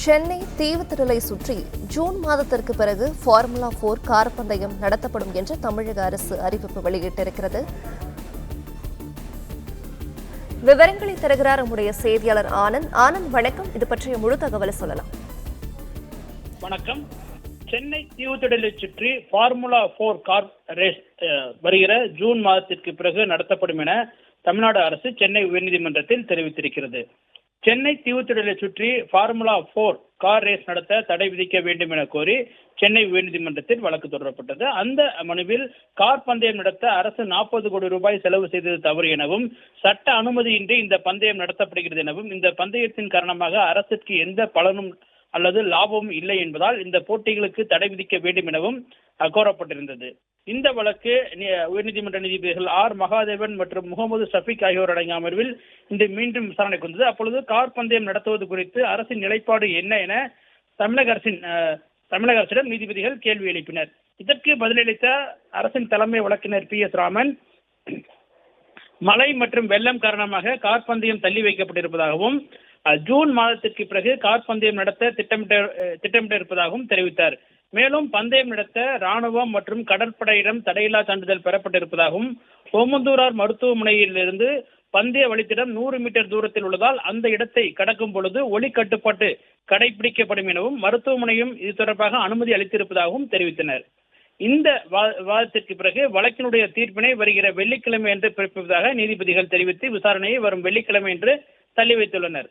சென்னை தீவுத்திடலை சுற்றி ஜூன் மாதத்திற்கு பிறகு ஃபார்முலா 4 கார் பந்தயம் நடத்தப்படும் என்று தமிழக அரசு அறிவிப்பு வெளியிட்டிருக்கிறது. விவரங்களை தருகிறார் நம்முடைய செய்தியாளர் ஆனந்த். வணக்கம். இது பற்றிய முழு தகவலை சொல்லலாம். வணக்கம். சென்னை தீவுத்திடலை சுற்றி ஃபார்முலா 4 கார் ரேஸ் வருகிற ஜூன் மாதத்திற்கு பிறகு நடத்தப்படும் என தமிழ்நாடு அரசு சென்னை உயர்நீதிமன்றத்தில் தெரிவித்திருக்கிறது. சென்னை தீவுத்திடலை சுற்றி ஃபார்முலா 4 கார் ரேஸ் நடத்த தடை விதிக்க வேண்டும் என கோரி சென்னை உயர்நீதிமன்றத்தில் வழக்கு தொடரப்பட்டது. அந்த மனுவில் கார் பந்தயம் நடத்த அரசு 40 கோடி ரூபாய் செலவு செய்தது தவறு எனவும், சட்ட அனுமதியின்றி இந்த பந்தயம் நடத்தப்படுகிறது எனவும், இந்த பந்தயத்தின் காரணமாக அரசுக்கு எந்த பலனும் அல்லது லாபமும் இல்லை என்பதால் இந்த போட்டிகளுக்கு தடை விதிக்க வேண்டும் எனவும் கோரப்பட்டிருந்தது. இந்த வழக்கு உயர்நீதிமன்ற நீதிபதிகள் ஆர் மகாதேவன் மற்றும் முகமது ஷஃபீக் ஆகியோர் அடங்கிய அமர்வில் இன்று மீண்டும் விசாரணைக்கு வந்தது. அப்பொழுது கார் பந்தயம் நடத்துவது குறித்து அரசின் நிலைப்பாடு என்ன என தமிழக அரசிடம் நீதிபதிகள் கேள்வி எழுப்பினர். இதற்கு பதிலளித்த அரசின் தலைமை வழக்கறிஞர் PS ராமன், மழை மற்றும் வெள்ளம் காரணமாக கார் பந்தயம் தள்ளி வைக்கப்பட்டிருப்பதாகவும், ஜூன் மாதத்திற்கு பிறகு கார் பந்தயம் நடத்த திட்டமிட்ட இருப்பதாகவும் தெரிவித்தார். மேலும் பந்தயம் நடத்த ராணுவம் மற்றும் கடற்படையிடம் தடையில்லா சான்றிதழ் பெறப்பட்டிருப்பதாகவும், ஓமந்தூரார் மருத்துவமனையிலிருந்து பந்தய வழித்திடம் 100 மீட்டர் தூரத்தில் உள்ளதால் அந்த இடத்தை கடக்கும் பொழுது ஒலி கட்டுப்பாட்டு கடைபிடிக்கப்படும் எனவும் மருத்துவமனையும் இது தொடர்பாக அனுமதி அளித்திருப்பதாகவும் தெரிவித்தனர். இந்த வாதத்திற்கு பிறகு வழக்கினுடைய தீர்ப்பினை வருகிற வெள்ளிக்கிழமை என்று பிறப்பிப்பதாக நீதிபதிகள் தெரிவித்து விசாரணையை வரும் வெள்ளிக்கிழமை என்று தள்ளி வைத்துள்ளனர்.